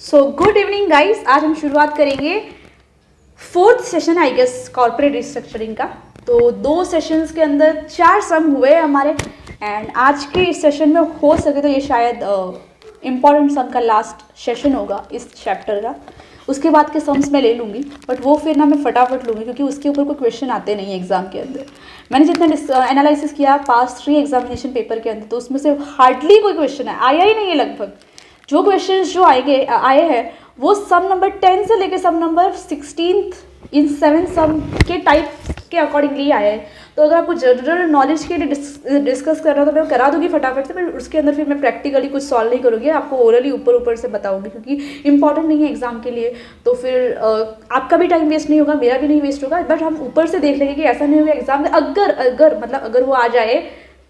So good evening guys, आज हम शुरुआत करेंगे fourth session I guess corporate restructuring का। तो 2 सेशंस के अंदर 4 सम हुए हमारे एंड आज के इस सेशन में हो सके तो ये शायद इम्पॉर्टेंट सम का लास्ट सेशन होगा इस चैप्टर का। उसके बाद के सम्स मैं ले लूँगी बट वो फिर ना मैं फटाफट लूँगी क्योंकि उसके ऊपर कोई क्वेश्चन आते नहीं एग्जाम के अंदर। मैंने जितना एनालिसिस किया पास्ट 3 एग्जामिनेशन पेपर के अंदर तो उसमें से हार्डली कोई क्वेश्चन आया ही नहीं है। लगभग जो क्वेश्चंस जो आए हैं वो सम नंबर 10 से लेके सम नंबर 16 इन 7 सम के टाइप के अकॉर्डिंगली आए हैं। तो अगर आपको जनरल नॉलेज के लिए डिस्कस करना तो मैं करा दूंगी फटाफट से, पर उसके अंदर फिर मैं प्रैक्टिकली कुछ सॉल्व नहीं करूँगी, आपको ओरली ऊपर से बताऊंगी क्योंकि इंपॉर्टेंट नहीं है एग्जाम के लिए। तो फिर आपका भी टाइम वेस्ट नहीं होगा, मेरा भी नहीं वेस्ट होगा, बट हम ऊपर से देख लेंगे कि ऐसा नहीं होगा एग्जाम में अगर वो आ जाए,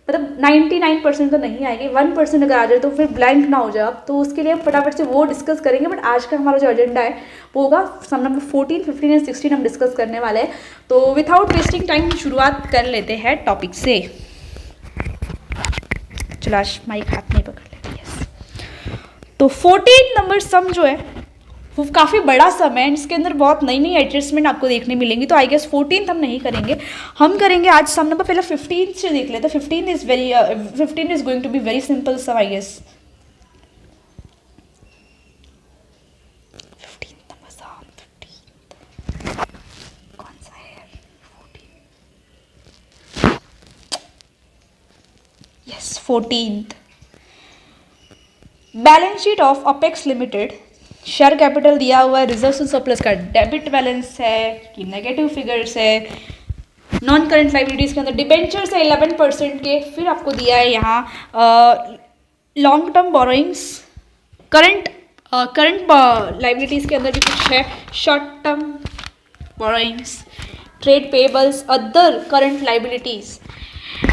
मतलब 99% तो नहीं आएगी, 1% अगर आ जाए तो फिर ब्लैंक ना हो जाए। तो उसके लिए फटाफट से वो डिस्कस करेंगे। बट आज का हमारा जो एजेंडा है वो होगा सम नंबर 14, 15 एंड 16 हम डिस्कस करने वाले हैं। तो विदाउट वेस्टिंग टाइम शुरुआत कर लेते हैं टॉपिक से। चलो आज माइक हाथ में पकड़ लेते हैं। तो 14 नंबर सम जो है वो काफ़ी बड़ा सम है, इसके अंदर बहुत नई नई एडजस्टमेंट आपको देखने मिलेंगी। तो आई गेस 14 हम नहीं करेंगे, हम करेंगे आज सम नंबर पहले 15 से देख लेते हैं। 15 is going to be very simple sum I guess. 15 number sum 15 कौन सा है? 14 yes 14th। Balance sheet of Apex Limited, share capital दिया हुआ है, रिजर्व्स एंड सरप्लस का डेबिट बैलेंस है कि नेगेटिव फिगर्स है, नॉन करंट लाइबिलिटीज़ के अंदर डिबेंचर्स है 11% के, फिर आपको दिया है यहाँ long term borrowings, current liabilities के अंदर भी कुछ है, short term borrowings, trade payables, other current liabilities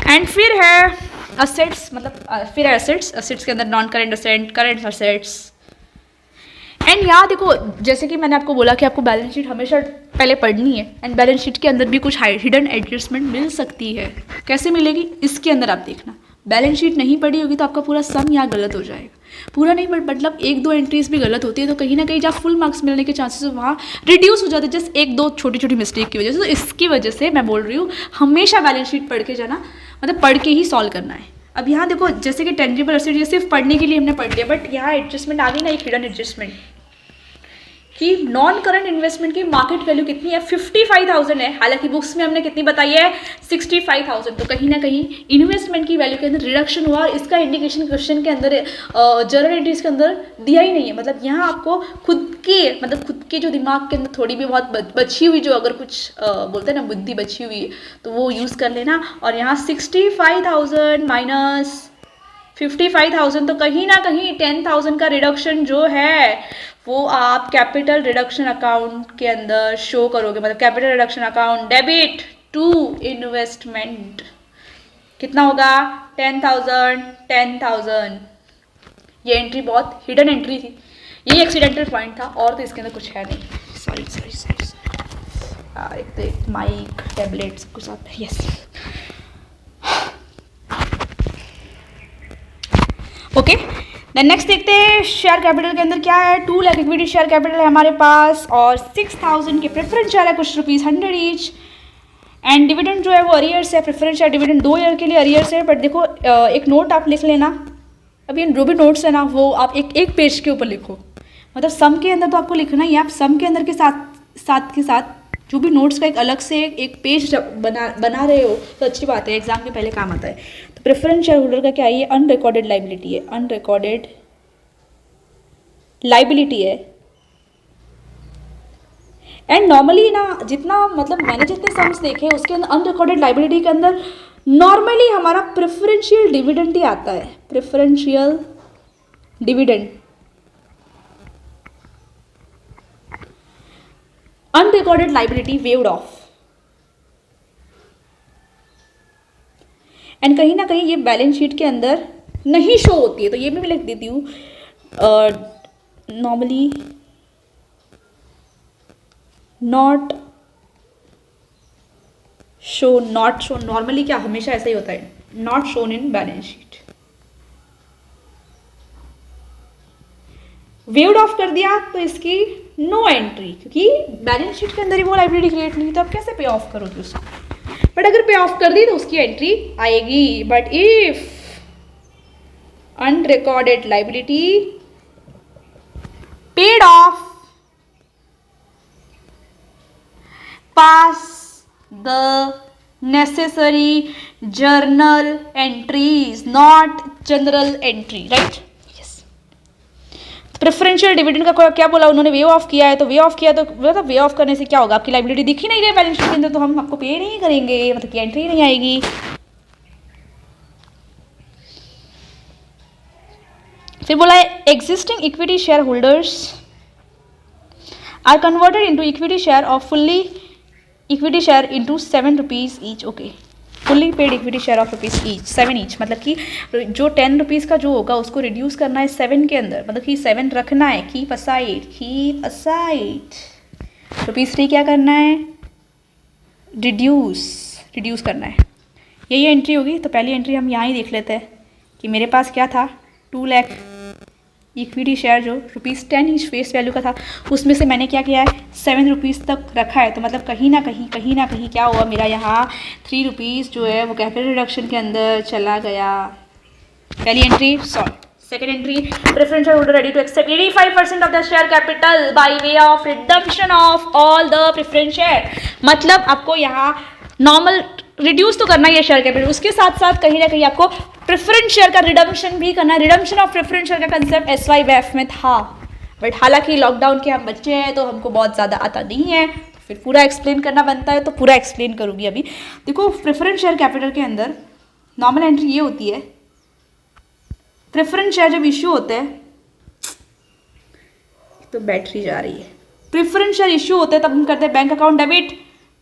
and फिर है असेट्स, मतलब फिर असेट्स के अंदर non current asset, current assets. And यहाँ देखो जैसे कि मैंने आपको बोला कि आपको बैलेंस शीट हमेशा पहले पढ़नी है एंड बैलेंस शीट के अंदर भी कुछ हिडन एडजस्टमेंट मिल सकती है। कैसे मिलेगी इसके अंदर आप देखना, बैलेंस शीट नहीं पढ़ी होगी तो आपका पूरा सम यहाँ गलत हो जाएगा। पूरा नहीं मतलब 1-2 एंट्रीज भी गलत होती है तो कहीं ना कहीं जहाँ फुल मार्क्स मिलने के चांसेस वहाँ रिड्यूस हो जाते हैं जस्ट 1-2 छोटी मिस्टेक की वजह से। तो इसकी वजह से मैं बोल रही हूँ हमेशा बैलेंस शीट पढ़ के जाना, मतलब पढ़ के ही सॉल्व करना है। अब यहाँ देखो जैसे कि टेंजिबल एसेट ये सिर्फ पढ़ने के लिए हमने पढ़ लिया, बट यहाँ एडजस्टमेंट आ गई ना, एक हिडन एडजस्टमेंट कि नॉन करंट इन्वेस्टमेंट की मार्केट वैल्यू कितनी है 55,000 है, हालांकि बुक्स में हमने कितनी बताई है 65,000। तो कहीं ना कहीं इन्वेस्टमेंट की वैल्यू के अंदर रिडक्शन हुआ और इसका इंडिकेशन क्वेश्चन के अंदर जर्नल एंट्रीज के अंदर दिया ही नहीं है। मतलब यहाँ आपको खुद के जो दिमाग के अंदर थोड़ी भी बहुत बची हुई जो अगर कुछ बोलते हैं ना बुद्धि बची हुई है तो वो यूज़ कर लेना। और यहाँ 65,000 माइनस 55,000 तो कहीं ना कहीं 10,000 का रिडक्शन जो है वो आप कैपिटल रिडक्शन अकाउंट के अंदर शो करोगे, मतलब capital reduction account debit to investment कितना होगा 10,000। ये एंट्री बहुत हिडन एंट्री थी, ये एक्सीडेंटल पॉइंट था और तो इसके अंदर कुछ है नहीं। सॉरी एक तो एक माइक टैबलेट सब कुछ आता है। यस ओके देन नेक्स्ट देखते हैं शेयर कैपिटल के अंदर क्या है। 2 लाख इक्विटी शेयर कैपिटल है हमारे पास और 6,000 के प्रेफरेंस शेयर है, कुछ ₹100 ईच। एंड डिविडेंड जो है वो अरियर्स है, प्रेफरेंस शेयर डिविडेंड 2 ईयर के लिए अरियर्स है। बट देखो एक नोट आप लिख लेना, अब ये जो भी नोट्स है ना वो आप एक पेज के ऊपर लिखो, मतलब सम के अंदर तो आपको लिखना ही है, आप सम के अंदर के साथ जो भी नोट्स का एक अलग से एक पेज बना रहे हो तो अच्छी बात है, एग्जाम के पहले काम आता है। तो प्रेफरेंस शेयर होल्डर का क्या है, ये अनरिकॉर्डेड लाइबिलिटी है, अनरिकॉर्डेड लाइबिलिटी है। एंड नॉर्मली ना जितना मतलब मैंने जितने सम्स देखे उसके अंदर अनरिकॉर्डेड लाइबिलिटी के अंदर नॉर्मली हमारा प्रेफरेंशियल डिविडेंड ही आता है, preferential dividend. Unrecorded liability waived of. And कहीं ना कहीं ये बैलेंस शीट के अंदर नहीं शो होती है, तो ये भी मैं लिख देती हूँ नॉर्मली नॉट शो नॉर्मली क्या हमेशा ऐसा ही होता है, not shown in balance sheet. Waived of कर दिया तो इसकी नो एंट्री, क्योंकि बैलेंस शीट के अंदर ही वो लाइबिलिटी क्रिएट नहीं, तो आप कैसे पे ऑफ करोगे उसको। बट अगर पे ऑफ कर दी तो उसकी एंट्री आएगी। But if unrecorded liability paid of pass the necessary journal entries, not general entry, right? yes. Preferential dividend का क्या बोला उन्होंने, वे ऑफ किया है, तो वे ऑफ किया तो मतलब वे ऑफ करने से क्या होगा, आपकी लाइबिलिटी दिख ही नहीं रही बैलेंस शीट के अंदर, तो हम आपको पे नहीं करेंगे, मतलब की एंट्री नहीं आएगी। फिर बोला है existing equity share holders are converted into equity share of fully equity share into 7 rupees each. Okay, fully paid equity share of rupees each, 7 each, मतलब कि जो 10 रुपीज़ का जो होगा उसको रिड्यूस करना है 7 के अंदर, मतलब कि 7 रखना है, कीप असाइड ₹3 क्या करना है, रिड्यूस करना है। यही एंट्री होगी। तो पहली एंट्री हम यहाँ ही देख लेते हैं कि मेरे पास क्या था, 2 लाख इक्विटी शेयर जो ₹10 ईच फेस वैल्यू का था, उसमें से मैंने क्या किया है, 7 रुपीज़ तक रखा है। तो मतलब कहीं ना कहीं क्या हुआ, मेरा यहाँ 3 रुपीज़ जो है वो कैपिटल रिडक्शन के अंदर चला गया। पहली entry solve. Second entry, preferential holder ready to accept 85% of the share capital by way of redemption of all the preference share. मतलब आपको यहाँ नॉर्मल रिड्यूस तो करना ही है शेयर कैपिटल, उसके साथ साथ कहीं ना कहीं आपको प्रेफरेंस शेयर का रिडम्पशन भी करना है। रिडम्पशन ऑफ प्रेफरेंस शेयर का कंसेप्ट SYBF में था, बट हालांकि लॉकडाउन के हम बच्चे हैं तो हमको बहुत ज़्यादा आता नहीं है, तो फिर पूरा एक्सप्लेन करना बनता है, तो पूरा एक्सप्लेन करूँगी अभी। देखो प्रेफरेंस शेयर कैपिटल के अंदर नॉर्मल एंट्री ये होती है, प्रेफरेंस शेयर जब इश्यू होता है, तो बैटरी जा रही है, प्रेफरेंस शेयर इश्यू होते हैं तब हम करते हैं bank account debit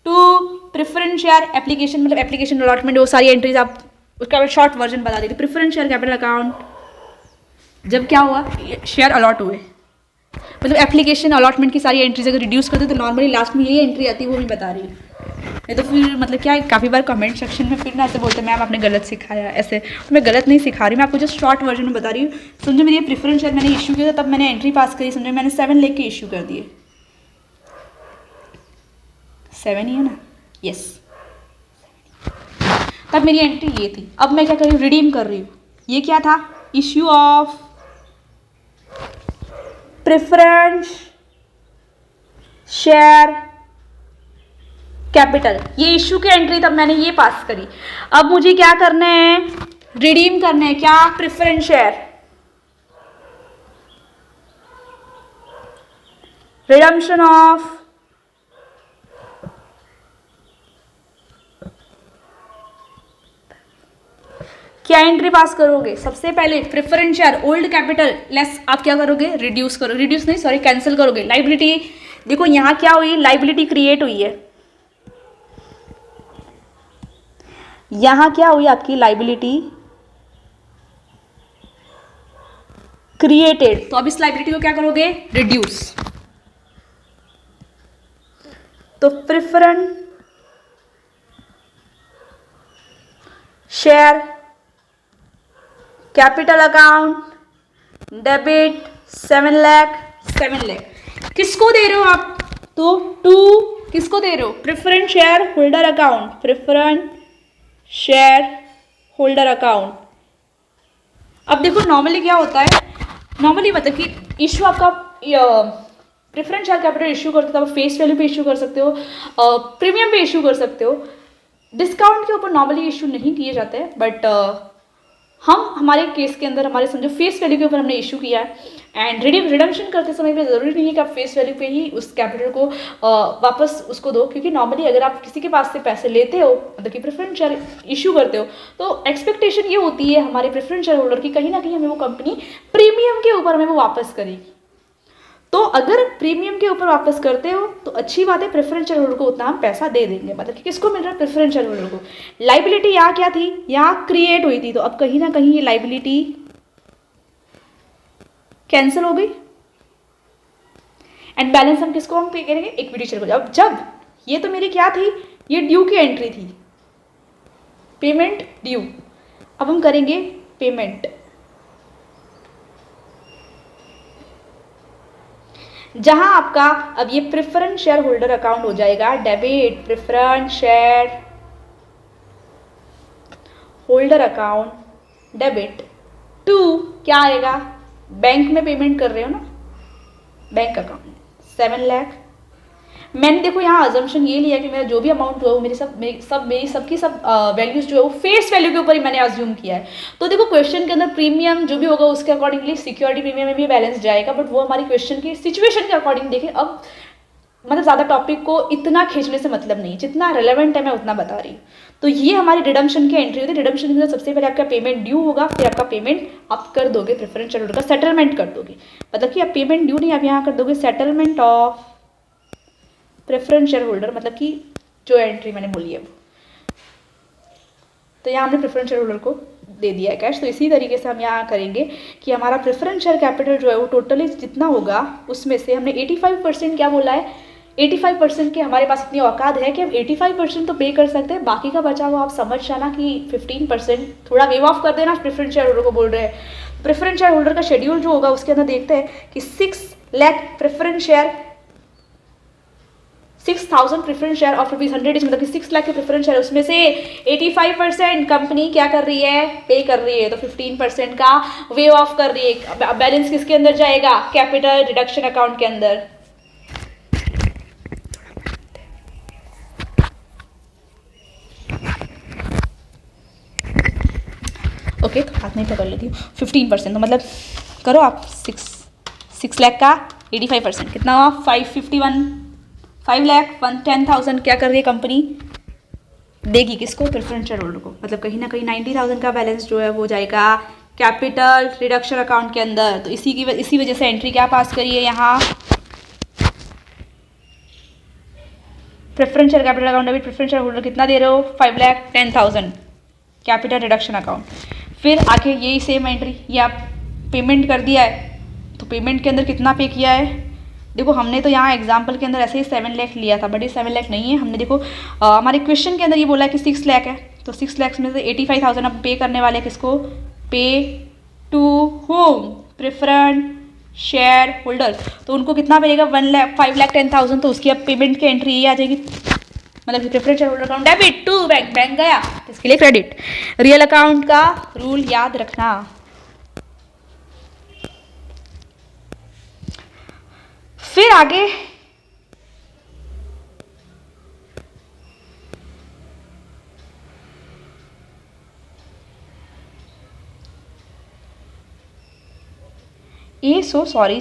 to preference share application, मतलब एप्लीकेशन अलॉटमेंट, वो सारी एंट्रीज आप उसका शॉर्ट वर्जन बता देती। प्रेफरेंस शेयर कैपिटल अकाउंट जब क्या हुआ, शेयर अलॉट हुए, मतलब एप्लीकेशन अलॉटमेंट की सारी एंट्रीज अगर रिड्यूस करते तो नॉर्मली लास्ट में यही एंट्री आती है, वो भी बता रही हूँ। नहीं तो फिर मतलब क्या है, काफ़ी बार कमेंट सेक्शन में फिर ना ऐसे बोलते हैं मैम आपने गलत सिखाया, ऐसे तो मैं गलत नहीं सिखा रही, मैं आपको जस्ट शॉर्ट वर्जन में बता रही हूँ। समझो मेरी ये प्रेफरेंस शेयर मैंने इशू किया था, तब मैंने एंट्री पास करी, समझो मैंने 7 लेके इशू कर दिए, 7 ही है ना, यस, तब मेरी एंट्री ये थी। अब मैं क्या कर रही हूँ, रिडीम कर रही हूँ। ये क्या था, issue of preference share capital, ये इश्यू की एंट्री तब मैंने ये पास करी। अब मुझे क्या करना है, रिडीम करना है, क्या, प्रेफरेंस शेयर, रिडम्पशन ऑफ क्या एंट्री पास करोगे, सबसे पहले preference share old capital less आप क्या करोगे, रिड्यूस करो, रिड्यूस नहीं सॉरी कैंसिल करोगे। लाइबिलिटी देखो यहाँ क्या हुई, लाइबिलिटी क्रिएट हुई है, यहाँ क्या हुई आपकी लाइबिलिटी क्रिएटेड, तो अब इस लाइबिलिटी को क्या करोगे, रिड्यूस। तो preference share capital account debit 7 lakh, किसको दे रहे हो आप, तो टू किसको दे रहे हो, preference share holder account, preference share holder account. अब देखो नॉर्मली क्या होता है, नॉर्मली मतलब कि इशू आपका प्रेफरेंस शेयर कैपिटल इशू करते हो तो आप फेस वैल्यू पे इशू कर सकते हो, प्रीमियम पे इशू कर सकते हो, डिस्काउंट के ऊपर नॉर्मली इशू नहीं किए जाते हैं। बट हम हमारे केस के अंदर हमारे समझो फेस वैल्यू के ऊपर हमने इशू किया है, एंड रिडम्पशन करते समय पे ज़रूरी नहीं है कि आप फेस वैल्यू पे ही उस कैपिटल को वापस उसको दो, क्योंकि नॉर्मली अगर आप किसी के पास से पैसे लेते हो, मतलब कि प्रेफरेंस शेयर इशू करते हो, तो एक्सपेक्टेशन ये होती है हमारे प्रेफरेंस शेयर होल्डर की, कहीं ना कहीं हमें वो कंपनी प्रीमियम के ऊपर हमें वो वापस करेगी। तो अगर प्रीमियम के ऊपर वापस करते हो तो अच्छी बात है, प्रेफरेंस शेयर होल्डर को उतना हम पैसा दे देंगे, मतलब कि किसको मिल रहा है, प्रेफरेंस शेयर होल्डर को। लाइबिलिटी यहाँ क्या थी, यहाँ क्रिएट हुई थी, तो अब कहीं ना कहीं ये लाइबिलिटी कैंसिल हो गई, एंड बैलेंस हम किसको हम पे करेंगे, इक्विटी शेयर को। अब जब ये तो मेरी क्या थी, ये ड्यू की एंट्री थी, पेमेंट ड्यू, अब हम करेंगे पेमेंट, जहां आपका अब ये प्रेफरेंस शेयर होल्डर अकाउंट हो जाएगा debit preference share holder account debit to क्या आएगा, बैंक में पेमेंट कर रहे हो ना, बैंक अकाउंट 7 लाख। मैंने देखो यहाँ अजम्पशन ये लिया कि मेरा जो भी अमाउंट हुआ वो मेरी सबकी वैल्यूज जो है वो फेस वैल्यू के ऊपर ही मैंने अज्यूम किया है। तो देखो क्वेश्चन के अंदर प्रीमियम जो भी होगा उसके अकॉर्डिंगली सिक्योरिटी प्रीमियम में भी बैलेंस जाएगा, बट वो हमारी क्वेश्चन की सिचुएशन के अकॉर्डिंग देखें। अब मतलब ज़्यादा टॉपिक को इतना खींचने से मतलब नहीं, जितना रेलेवेंट है मैं उतना बता रही हूँ। तो ये हमारी रिडम्पशन की एंट्री होती है। रिडम्पशन के अंदर सबसे पहले आपका पेमेंट ड्यू होगा, फिर आपका पेमेंट आप कर दोगे प्रेफरेंस शेयर होल्डर का, सेटलमेंट कर दोगे। मतलब कि आप पेमेंट ड्यू नहीं, आप यहाँ कर दोगे settlement of preference share holder, मतलब कि जो एंट्री मैंने बोली है वो। तो यहाँ हमने प्रेफरेंस शेयर होल्डर को दे दिया है कैश। तो इसी तरीके से हम यहाँ करेंगे कि हमारा प्रेफरेंस शेयर कैपिटल जो है वो टोटली जितना होगा उसमें से हमने 85% क्या बोला है, 85% के हमारे पास इतनी औकात है कि हम 85% तो पे कर सकते हैं, बाकी का बचा हुआ आप समझ जाना कि 15% थोड़ा वेव ऑफ कर देना, प्रेफरेंस शेयर होल्डर को बोल रहे हैं। प्रेफरेंस शेयर होल्डर का शेड्यूल जो होगा उसके अंदर देखते हैं कि 6 lakh preference share 6,000 preference share of ₹100 मतलब कि 6 लाख के प्रेफरेंस शेयर, उसमें से 85% कंपनी क्या कर रही है, पे कर रही है, तो 15% का वे ऑफ कर रही है। बैलेंस किसके अंदर जाएगा, कैपिटल रिडक्शन अकाउंट के अंदर। ओके तो हाथ नहीं पकड़ लेती हूँ। 15% तो मतलब करो आप 6 लाख का 85% कितना हुआ, 5,10,000 क्या कर रही है कंपनी, देगी किसको, प्रेफरेंस शेयर होल्डर को। मतलब कहीं ना कहीं 90,000 का बैलेंस जो है वो जाएगा कैपिटल रिडक्शन अकाउंट के अंदर। तो इसी वजह से एंट्री क्या पास करिए यहाँ, प्रेफरेंस शेयर कैपिटल अकाउंट, अभी प्रेफरेंस शेयर होल्डर कितना दे रहे हो, 5,10,000 कैपिटल रिडक्शन अकाउंट। फिर आगे यही सेम एंट्री, ये आप पेमेंट कर दिया है, तो पेमेंट के अंदर कितना पे किया है, देखो हमने तो यहाँ एग्जाम्पल के अंदर ऐसे ही 7 लाख लिया था, बट ये 7 लाख नहीं है। हमने देखो हमारे क्वेश्चन के अंदर ये बोला है कि 6 लाख है, तो 6 लाख में से 85,000 अब पे करने वाले किसको, pay to whom, preference share holder. तो उनको कितना मिलेगा, 5,10,000। तो उसकी अब पेमेंट की एंट्री ये आ जाएगी, मतलब कि preference share holder account debit to bank गया, इसके लिए क्रेडिट। रियल अकाउंट का रूल याद रखना। फिर आगे सो सॉरी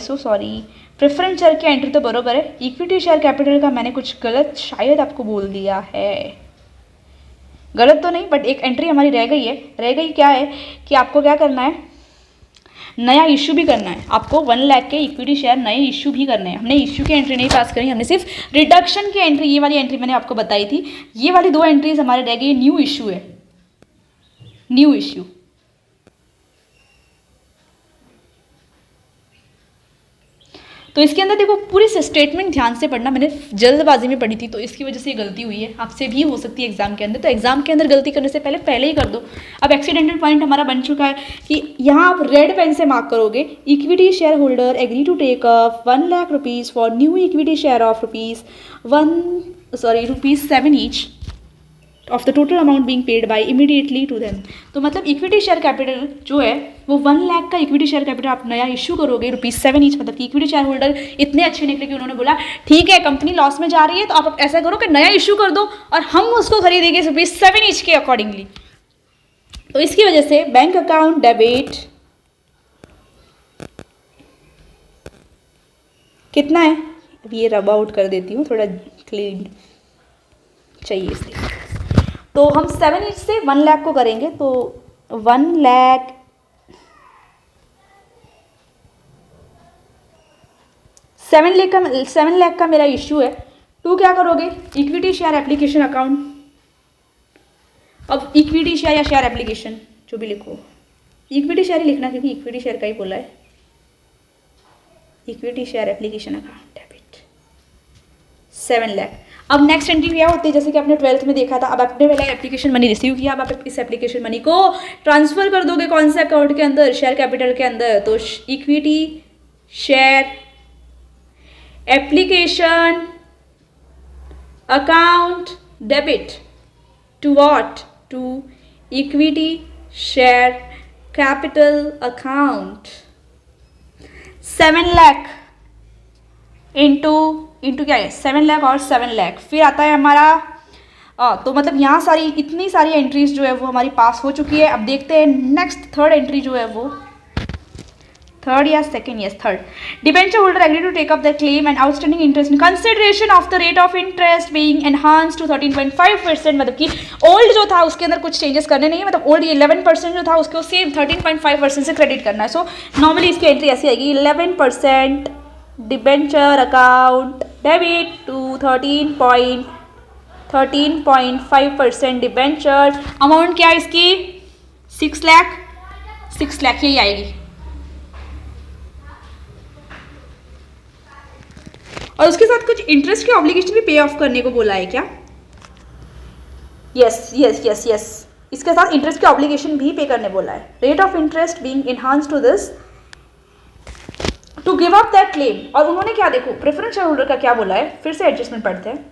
प्रेफरेंस शेयर की एंट्री तो बरोबर है, इक्विटी शेयर कैपिटल का मैंने कुछ गलत शायद आपको बोल दिया है, गलत तो नहीं बट एक एंट्री हमारी रह गई है। रह गई क्या है कि आपको क्या करना है, नया इश्यू भी करना है आपको, 1 लाख के इक्विटी शेयर नए इश्यू भी करने हैं। हमने इश्यू की एंट्री नहीं पास करी, हमने सिर्फ रिडक्शन की एंट्री, ये वाली एंट्री मैंने आपको बताई थी। ये वाली 2 एंट्रीज हमारे रह गई, न्यू इश्यू है, न्यू इश्यू। तो इसके अंदर देखो पूरी स्टेटमेंट ध्यान से पढ़ना, मैंने जल्दबाजी में पढ़ी थी तो इसकी वजह से ये गलती हुई है, आपसे भी हो सकती है एग्जाम के अंदर। तो एग्जाम के अंदर गलती करने से पहले ही कर दो। अब एक्सीडेंटल पॉइंट हमारा बन चुका है कि यहाँ आप रेड पेन से मार्क करोगे, equity share holder agree to take up 1 lakh rupees for new equity share of ₹7 each of the total amount being paid by immediately to them. तो मतलब इक्विटी शेयर कैपिटल जो है वो 1 लाख का इक्विटी शेयर कैपिटल आप नया issue करोगे ₹7 each. मतलब कि इक्विटी शेयर होल्डर इतने अच्छे निकले कि उन्होंने बोला ठीक है कंपनी लॉस में जा रही है तो आप ऐसा करो कि नया इश्यू कर दो और हम उसको खरीदेंगे ₹7 ईच के अकॉर्डिंगली। तो इसकी वजह से बैंक अकाउंट डेबिट कितना है, अब ये रब आउट कर देती हूँ, थोड़ा क्लीन चाहिए इसलिए। तो हम 7 ईच से 1 लाख को करेंगे, तो 1 लाख 7 लाख का मेरा इश्यू है। टू क्या करोगे, इक्विटी शेयर एप्लीकेशन अकाउंट। अब इक्विटी शेयर या शेयर एप्लीकेशन जो भी लिखो, इक्विटी शेयर ही लिखना क्योंकि इक्विटी शेयर का ही बोला है। Equity share application account debit 7 lakh. अब नेक्स्ट एंट्री क्या होती है, जैसे कि आपने 12th में देखा था, अब आपने पहले एप्लीकेशन मनी रिसीव किया, अब आप इस एप्लीकेशन मनी को ट्रांसफर कर दोगे कौन से अकाउंट के अंदर, शेयर कैपिटल के अंदर। तो equity share application account debit to what, to equity share capital account. 7 lakh into क्या है 7 लाख और 7 लाख, फिर आता है हमारा तो मतलब यहाँ सारी इतनी सारी एंट्रीज जो है वो हमारी पास हो चुकी है। अब देखते हैं नेक्स्ट थर्ड एंट्री जो है वो थर्ड या second, yes third. Debenture holder agree to take up the claim and outstanding interest in consideration of the rate of interest being enhanced to 13.5%। मतलब कि ओल्ड जो था उसके अंदर कुछ चेंजेस करने नहीं है, मतलब ओल्ड 11% जो था उसको सेम 13.5% से क्रेडिट करना है। सो नॉर्मली इसकी एंट्री ऐसी आएगी 11% debenture account debit to 13.5% debenture. Amount क्या है इसकी 6 लाख, 6 लाख यही आएगी। और उसके साथ कुछ इंटरेस्ट की ऑब्लिगेशन भी पे ऑफ करने को बोला है क्या? यस यस यस यस, इसके साथ इंटरेस्ट की ऑब्लिगेशन भी पे करने बोला है। Rate of interest being enhanced to this to give up that claim. और उन्होंने क्या, देखो प्रेफरेंस शेयर होल्डर का क्या बोला है, फिर से एडजस्टमेंट पढ़ते हैं।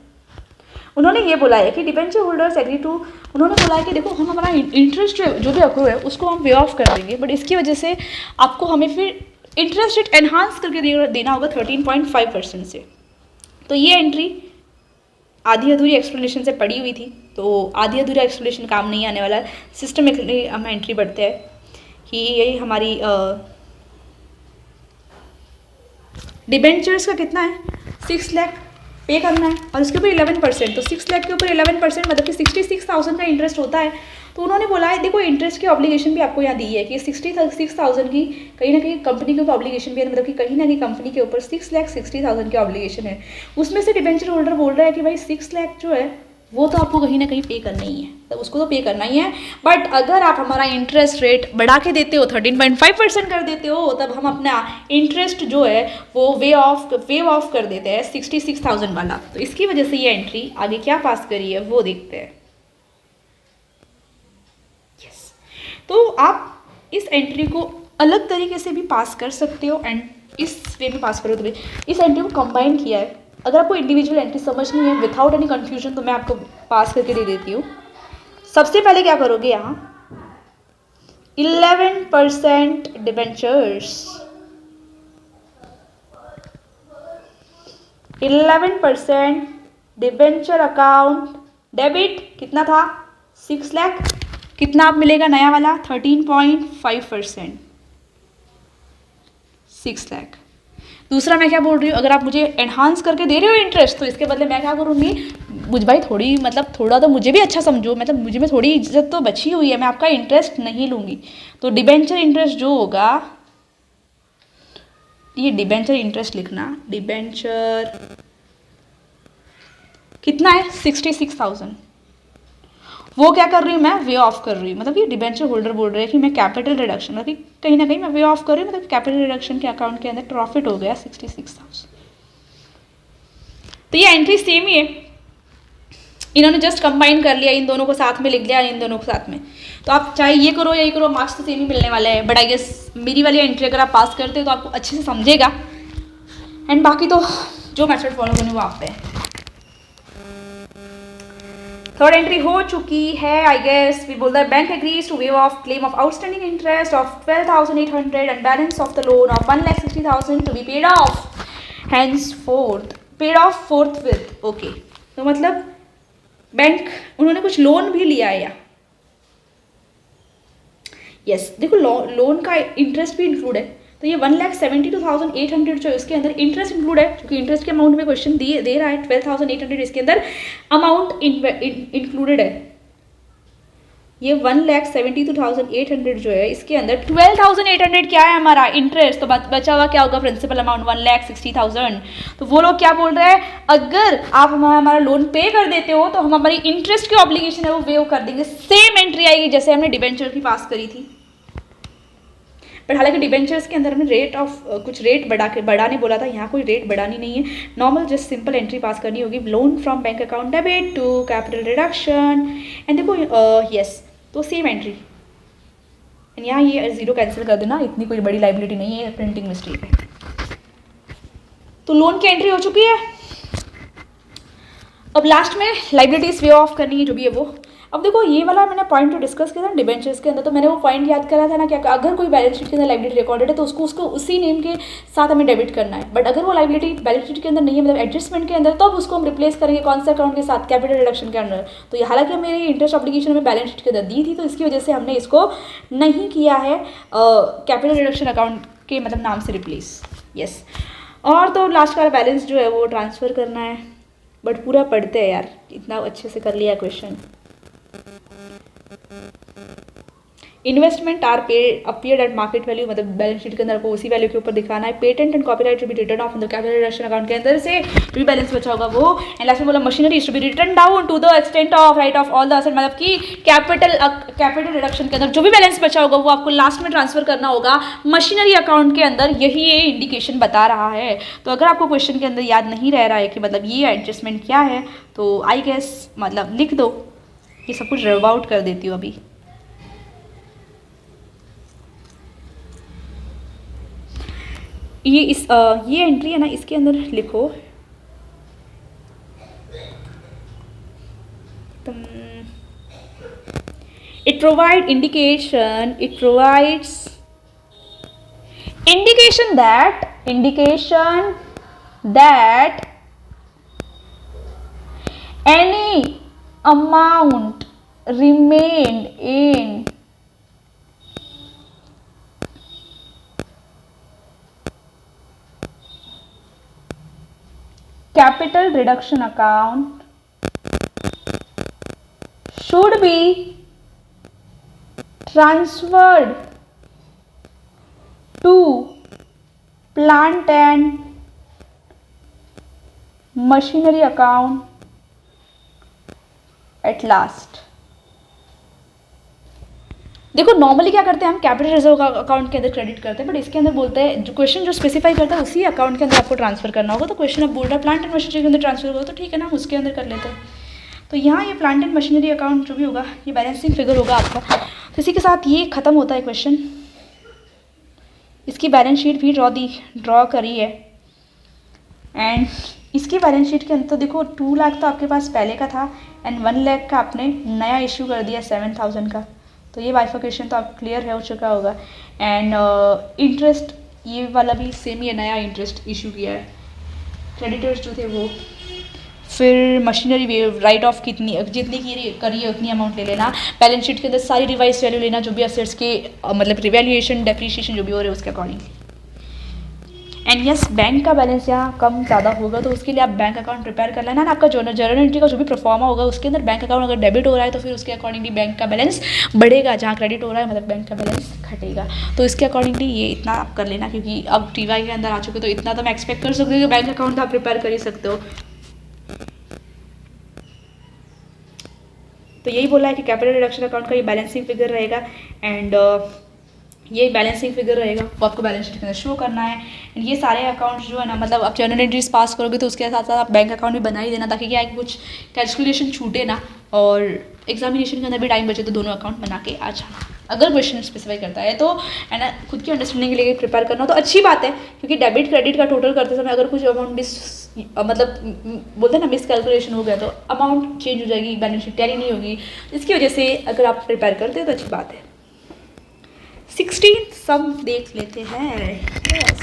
उन्होंने ये बोला है कि डिबेंचर होल्डर्स एग्री टू, उन्होंने बोला है कि देखो हम हमारा इंटरेस्ट जो भी अक्रू है उसको हम पे ऑफ कर देंगे, बट इसकी वजह से आपको हमें फिर इंटरेस्ट रेट एनहांस करके देना होगा 13.5% से। तो ये एंट्री आधी अधूरी एक्सप्लेनेशन से पड़ी हुई थी, तो आधी अधूरी एक्सप्लेनेशन काम नहीं आने वाला। सिस्टमेटिकली हम एंट्री पढ़ते हैं कि यही हमारी डिबेंचर्स का कितना है 6 लाख पे करना है और उसके ऊपर 11%, तो 6 लाख के ऊपर 11% मतलब कि 66,000 का इंटरेस्ट होता है। तो उन्होंने बोला है देखो इंटरेस्ट की ऑब्लिगेशन भी आपको यहाँ दी है कि 66,000 की कहीं ना कहीं कंपनी के ऊपर ऑब्लिगेशन भी है, मतलब कि कहीं ना कहीं कंपनी के ऊपर 6,60,000 की ऑब्लिगेशन है। उसमें से डिबेंचर होल्डर बोल रहा है कि भाई 6 लाख जो है वो तो आपको कहीं ना कहीं पे करना ही है, तो उसको तो पे करना ही है। बट अगर आप हमारा इंटरेस्ट रेट बढ़ा के देते हो 13.5% कर देते हो, तब हम अपना इंटरेस्ट जो है वो वेव ऑफ कर देते हैं 66,000 वाला। तो इसकी वजह से ये एंट्री आगे क्या पास करी है वो देखते हैं। यस, तो आप इस एंट्री को अलग तरीके से भी पास कर सकते हो एंड इस वे में पास करो। तो भी इस एंट्री को कंबाइन किया है। अगर आपको इंडिविजुअल एंट्री समझनी है विदाउट एनी कन्फ्यूजन तो मैं आपको पास करके दे देती हूँ। सबसे पहले क्या करोगे, यहाँ 11% डिबेंचर्स, 11% डिबेंचर अकाउंट डेबिट कितना था 6 लाख, कितना आप मिलेगा नया वाला 13.5%, 6 लाख। दूसरा मैं क्या बोल रही हूँ, अगर आप मुझे एनहांस करके दे रहे हो इंटरेस्ट तो इसके बदले मैं क्या करूँगी, मुझ भाई थोड़ी मतलब थोड़ा तो मुझे भी अच्छा समझो, मतलब मुझे में थोड़ी इज्जत तो बची हुई है, मैं आपका इंटरेस्ट नहीं लूँगी। तो डिबेंचर इंटरेस्ट जो होगा, ये डिबेंचर इंटरेस्ट लिखना, डिबेंचर कितना है 66,000, वो क्या कर रही हूँ मैं वे ऑफ कर रही हूँ। मतलब ये डिबेंचर होल्डर बोल रहे हैं कि मैं कैपिटल रिडक्शन, मतलब कि कहीं ना कहीं मैं वे ऑफ कर रही हूँ, मतलब कैपिटल रिडक्शन के अकाउंट के अंदर प्रॉफिट हो गया 66,000। तो ये एंट्री सेम ही है, इन्होंने जस्ट कंबाइन कर लिया, इन दोनों को साथ में लिख लिया, इन दोनों को साथ में। तो आप चाहे ये करो या ये करो, मार्क्स तो सेम ही मिलने वाले हैं। बट आई गेस मेरी वाली एंट्री अगर आप पास करते हो तो आपको अच्छे से समझेगा, एंड बाकी तो जो मेथड फॉलो करने वो आप पे है। थर्ड एंट्री हो चुकी है I guess. We bowl the bank agrees to waive off claim of outstanding interest of 12,800 and balance of the loan of 1,60,000 to be paid off henceforth, paid off forthwith. Okay, तो मतलब bank उन्होंने कुछ loan भी लिया है या yes देखो loan का इंटरेस्ट भी इंक्लूड है। तो ये 1,72,800 जो इसके अंदर इंटरेस्ट इंक्लूड है, क्योंकि इंटरेस्ट के अमाउंट में क्वेश्चन दे रहा है 12,800 इसके अंदर अमाउंट इंक्लूडेड है। ये 1,72,800 जो है इसके अंदर 12,800 क्या है हमारा इंटरेस्ट, तो बचा हुआ क्या होगा प्रिंसिपल अमाउंट 1,60,000। तो वो लोग क्या बोल रहे हैं, अगर आप हमारा लोन पे कर देते हो तो हम हमारी इंटरेस्ट की ऑब्लिगेशन है वो वेव कर देंगे। सेम एंट्री आएगी जैसे हमने डिबेंचर की पास करी थी। बट हालांकि डिबेंचर्स के अंदर हमने रेट ऑफ कुछ रेट बढ़ाने बोला था, यहाँ कोई रेट बढ़ानी नहीं है, normal just simple entry pass करनी होगी। Loan from bank account debit to capital reduction and देखो यस, तो सेम एंट्री एंड यहाँ ये जीरो कैंसिल कर देना, इतनी कोई बड़ी लाइबिलिटी नहीं है, प्रिंटिंग मिस्टेक है। तो लोन की एंट्री हो चुकी है। अब लास्ट में लाइबिलिटीज वे ऑफ करनी है जो भी है वो। अब देखो ये वाला मैंने पॉइंट जो डिस्कस किया था डिबेंचर्स के अंदर, तो मैंने वो पॉइंट याद करा था ना कि अगर कोई बैलेंस शीट के अंदर लाइबिलिटी रिकॉर्डेड है तो उसको उसी नेम के साथ हमें डेबिट करना है। बट अगर वो लाइबिलिटी बैलेंस शीट के अंदर नहीं है, मतलब एडजस्टमेंट के अंदर, तो अब उसको हम रिप्लेस करेंगे कौन से अकाउंट के साथ, कैपिटल रिडक्शन के अंदर। तो ये हालांकि मेरी इंटरेस्ट ऑब्लिगेशन में बैलेंस शीट के अंदर दी थी, तो इसकी वजह से हमने इसको नहीं किया है कैपिटल रिडक्शन अकाउंट के मतलब नाम से रिप्लेस। यस। और तो लास्ट का बैलेंस जो है वो ट्रांसफ़र करना है, बट पूरा पढ़ते हैं यार, इतना अच्छे से कर लिया question. Investment are appeared at market value, मतलब बैलेंस शीट के अंदर आपको उसी वैल्यू के ऊपर दिखाना है। Patent and copyright to be written off in the capital reduction account के अंदर से जो भी बैलेंस बचा होगा वो। एंड लास्ट में बोला machinery to be written down to the extent of write off all the asset, मतलब कि कैपिटल रिडक्शन के अंदर जो भी बैलेंस बचा होगा वो आपको लास्ट में ट्रांसफर करना होगा मशीनरी अकाउंट के अंदर। यही ये इंडिकेशन बता रहा है। तो अगर आपको क्वेश्चन के अंदर याद नहीं रह रहा है कि मतलब ये एडजस्टमेंट क्या है, तो आई गेस मतलब लिख दो, ये सब कुछ रब आउट कर देती हूँ अभी। ये एंट्री है ना, इसके अंदर लिखो it provides indication that any amount remained in capital reduction account should be transferred to plant and machinery account at last। देखो नॉर्मली क्या करते हैं हम कैपिटल रिजर्व अकाउंट के अंदर क्रेडिट करते हैं, बट इसके अंदर बोलते हैं जो क्वेश्चन जो स्पेसिफाई करता है उसी अकाउंट के अंदर आपको ट्रांसफर करना होगा। तो क्वेश्चन अब बोल रहा है प्लांट एंड मशीनरी के अंदर ट्रांसफर होगा, तो ठीक है ना, हम उसके अंदर कर लेते हैं। तो यहाँ ये प्लांट एंड मशीनरी अकाउंट जो भी होगा ये बैलेंसिंग फिगर होगा आपका। तो इसी के साथ ये ख़त्म होता है क्वेश्चन। इसकी बैलेंस शीट भी ड्रॉ करी है। एंड इसकी बैलेंस शीट के अंदर तो देखो 2 लाख तो आपके पास पहले का था एंड 1 लाख का आपने नया इश्यू कर दिया 7,000 का। तो ये बाइफर्केशन तो आप क्लियर हो चुका होगा। एंड इंटरेस्ट ये वाला भी सेम ही नया इंटरेस्ट इशू किया है। क्रेडिटर्स जो थे वो, फिर मशीनरी राइट ऑफ जितनी करी है उतनी अमाउंट ले लेना। बैलेंस शीट के अंदर सारी रिवाइज वैल्यू लेना जो भी असेट्स के मतलब रिवैल्यूएशन डेप्रिसिएशन जो भी हो रहे हैं उसके अकॉर्डिंग। एंड यस बैंक का बैलेंस यहाँ कम ज़्यादा होगा तो उसके लिए आप बैंक अकाउंट प्रिपेयर कर लेना ना। आपका जर्नल एंट्री का जो भी परफॉर्मा होगा उसके अंदर बैंक अकाउंट अगर डेबिट हो रहा है तो फिर उसके अकॉर्डिंगली बैंक का बैलेंस बढ़ेगा, जहाँ क्रेडिट हो रहा है मतलब बैंक का बैलेंस घटेगा। तो इसके अकॉर्डिंगली ये इतना आप कर लेना, क्योंकि अब टीवाई के अंदर आ चुके तो इतना तो मैं एक्सपेक्ट कर सकती हूँ कि बैंक अकाउंट आप प्रिपेयर कर ही सकते हो। तो यही बोला है कि कैपिटल रिडक्शन अकाउंट का ये बैलेंसिंग फिगर रहेगा। एंड ये बैलेंसिंग फिगर रहेगा वो आपको बैलेंस शीट के अंदर शो करना है। एंड ये सारे अकाउंट्स जो है ना, मतलब आप जर्नल एंट्रीज पास करोगे तो उसके साथ साथ आप बैंक अकाउंट भी बना ही देना, ताकि क्या है कुछ कैलकुलेशन छूटे ना और एग्जामिनेशन के अंदर भी टाइम बचे तो दोनों अकाउंट बना के आ जाना। अगर क्वेश्चन स्पेसिफाई करता है तो है ना, खुद की अंडरस्टैंडिंग के लिए प्रिपेयर करना तो अच्छी बात है, क्योंकि डेबिट क्रेडिट का टोटल करते समय अगर कुछ अमाउंट मतलब बोलते हैं ना मिस कैलकुलेशन हो गया तो अमाउंट चेंज हो जाएगी, बैलेंस शीट टैली नहीं होगी। इसकी वजह से अगर आप प्रिपेयर करते हैं तो अच्छी बात है। 16 सम देख लेते हैं। yes.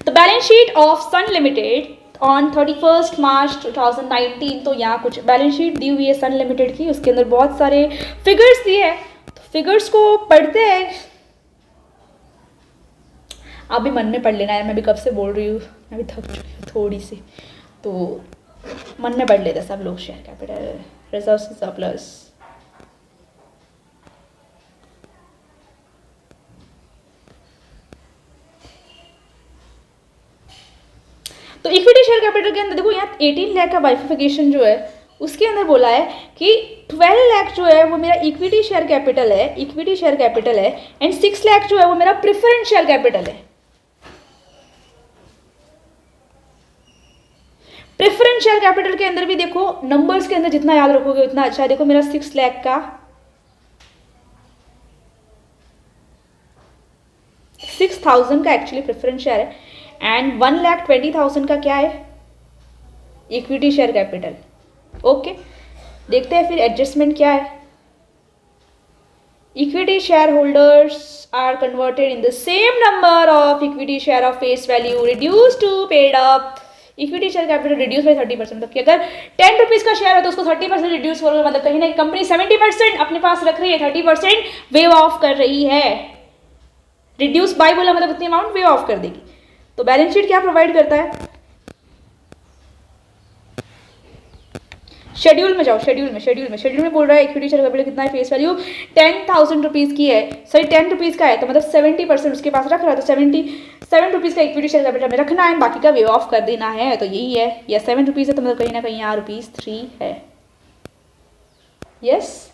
The balance sheet of Sun Limited on 31st March 2019। तो यहाँ कुछ बैलेंस शीट दी हुई है सन लिमिटेड की, उसके अंदर बहुत सारे फिगर्स दिए हैं। तो फिगर्स को पढ़ते हैं, आप भी मन में पढ़ लेना है। मैं भी कब से बोल रही हूँ, मैं भी थक चुकी हूँ थोड़ी सी, तो मन में पढ़ लेते सब लोग। शेयर कैपिटल, रिजर्व सरप्लस, तो इक्विटी शेयर कैपिटल के अंदर देखो यहाँ 18 लाख का बाइफिकेशन जो है उसके अंदर बोला है कि 12 लाख जो है वो मेरा इक्विटी शेयर कैपिटल है, एंड 6 लाख जो है वो मेरा प्रेफरेंस शेयर कैपिटल है। प्रेफरेंस शेयर कैपिटल के अंदर भी देखो, नंबर्स के अंदर जितना याद रखोगे उतना अच्छा है। देखो मेरा 6 लाख का 6,000 का एक्चुअली प्रेफरेंस शेयर है, एंड 1,20,000 का क्या है, इक्विटी शेयर कैपिटल। ओके, देखते हैं फिर एडजस्टमेंट क्या है। Equity share holders are converted in the same number of equity share of face value reduce to paid up. Equity share capital reduce by 30%, मतलब कि अगर 10 रुपीज का शेयर है तो उसको 30% रिड्यूस करोगे, मतलब कहीं ना कंपनी 70% अपने पास रख रही है, 30% वेव ऑफ कर रही है। रिड्यूस बाय बोला मतलब उतनी अमाउंट वेव ऑफ कर देगी। तो बैलेंस शीट क्या प्रोवाइड करता है, शेड्यूल में जाओ, शेड्यूल में बोल रहा है इक्विटी शेयर कैपिटल कितना है, फेस वैल्यू 10,000 रुपीज की है, सॉरी 10 रुपीज का है, तो मतलब 70% उसके पास रख रहा है, तो 77 रुपीज का इक्विटी शेयर कैपिटल में रखना है, बाकी का वेव ऑफ कर देना है। तो यही है, या 7 रुपीज है तो मतलब कहीं ना कहीं यहाँ ₹3 है। यस,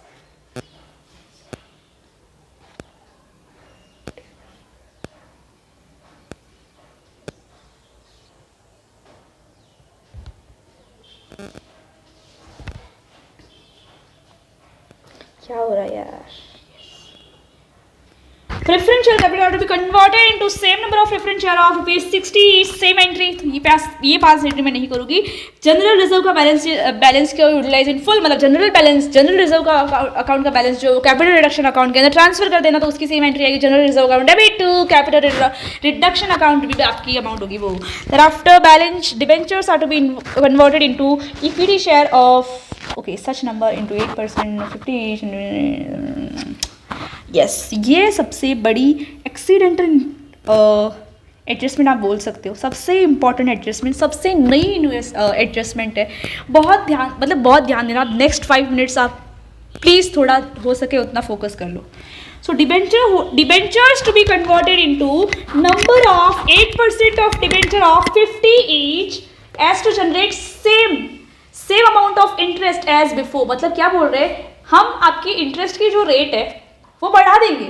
क्या हो रहा है यार। Preference share capital to be converted into same number of preference share of ₹60, same entry. तो ये पास एंट्री में नहीं करूंगी। जनरल रिजर्व का बैलेंस को यूटिलाइज इन फुल, मतलब जनरल रिजर्व का अकाउंट का बैलेंस जो कैपिटल रिडक्शन अकाउंट के अंदर ट्रांसफर कर देना, तो उसकी सेम एंट्री आएगी। General reserve account debit to capital reduction account भी आपकी अमाउंट होगी वो। After balance debentures are to be converted into equity share of such number into 8% 50। Yes, ये सबसे बड़ी एक्सीडेंटल एडजस्टमेंट आप बोल सकते हो, सबसे इंपॉर्टेंट एडजस्टमेंट, सबसे नई एडजस्टमेंट है। बहुत ध्यान देना। नेक्स्ट 5 मिनट्स आप प्लीज़ थोड़ा हो सके उतना फोकस कर लो। So debentures to be converted into number of 8% of debenture of 50 each as to generate same amount of interest as before. मतलब क्या बोल रहे हैं, हम आपकी इंटरेस्ट की जो रेट है वो बढ़ा देंगे,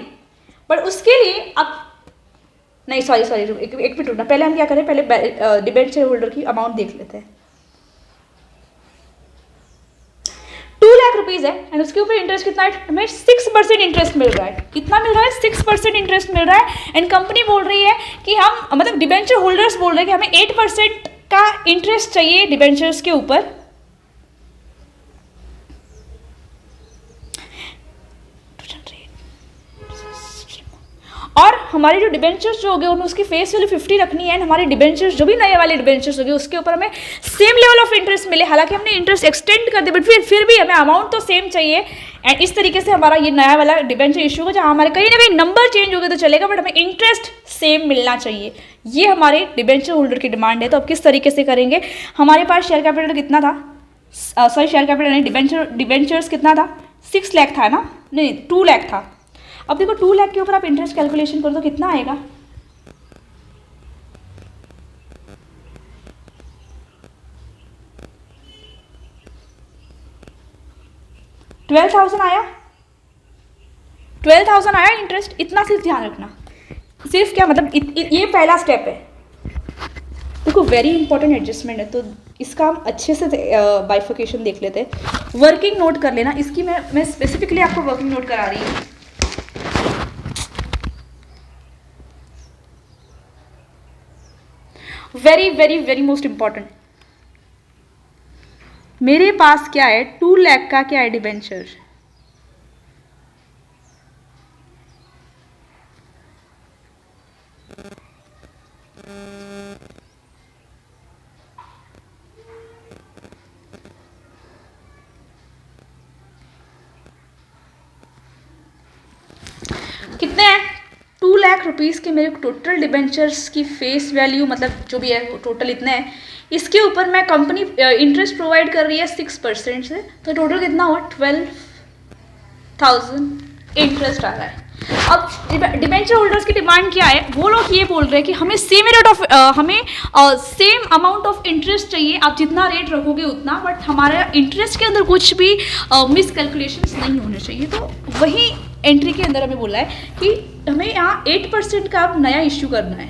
पर उसके लिए आप नहीं, सॉरी एक मिनट रुकना, पहले हम क्या करें, पहले डिबेंचर होल्डर की अमाउंट देख लेते हैं। 2 लाख रुपीज है एंड उसके ऊपर इंटरेस्ट कितना है, हमें 6% इंटरेस्ट मिल रहा है। कितना मिल रहा है, 6% इंटरेस्ट मिल रहा है। एंड कंपनी बोल रही है कि हम, मतलब डिबेंचर होल्डर्स बोल रहे हैं कि हमें 8% का इंटरेस्ट चाहिए डिबेंचर्स के ऊपर। और हमारे जो डिबेंचर्स जो हो गए उन्हें उसकी फेस वैल्यू 50 रखनी है, एंड हमारे डिबेंचर्स जो भी नए वाले डिबेंचर्स हो गए उसके ऊपर हमें सेम लेवल ऑफ इंटरेस्ट मिले। हालांकि हमने इंटरेस्ट एक्सटेंड कर दिया, बट फिर भी हमें अमाउंट तो सेम चाहिए। एंड इस तरीके से हमारा ये नया वाला डिबेंचर इशू हो, जहाँ हमारे कहीं ना कहीं नंबर चेंज हो गए तो चलेगा, बट हमें इंटरेस्ट सेम मिलना चाहिए। ये हमारे डिबेंचर होल्डर की डिमांड है। तो अब किस तरीके से करेंगे, हमारे पास शेयर कैपिटल कितना था, सॉरी शेयर कैपिटल नहीं, डिबेंचर्स कितना था, 6 लाख था ना, नहीं 2 लाख था। अब देखो 2 लाख के ऊपर आप इंटरेस्ट कैलकुलेशन करो तो कितना आएगा, $12,000 आया, 12,000 आया इंटरेस्ट। इतना सिर्फ ध्यान रखना, सिर्फ क्या मतलब ये पहला स्टेप है। देखो वेरी इंपॉर्टेंट एडजस्टमेंट है, तो इसका हम अच्छे से बाइफिकेशन देख लेते हैं। वर्किंग नोट कर लेना, इसकी मैं स्पेसिफिकली आपको वर्किंग नोट करा रही हूँ। Very very very most important. मेरे पास क्या है, 2 लाख का क्या है डिबेंचर, कितने हैं, 2 लाख रुपीज़ के मेरे टोटल डिबेंचर्स की फेस वैल्यू, मतलब जो भी है वो टोटल इतने हैं। इसके ऊपर मैं कंपनी इंटरेस्ट प्रोवाइड कर रही है 6% से, तो टोटल कितना हुआ, 12,000 इंटरेस्ट आ रहा है। अब डिबेंचर होल्डर्स की डिमांड क्या है, वो लोग ये बोल रहे हैं कि हमें same rate of same amount of interest चाहिए, आप जितना रेट रखोगे उतना, बट हमारा इंटरेस्ट के अंदर कुछ भी मिस कैलकुलेशंस नहीं होने चाहिए। तो वही एंट्री के अंदर हमें बोला है कि हमें यहाँ 8% का अब नया इश्यू करना है।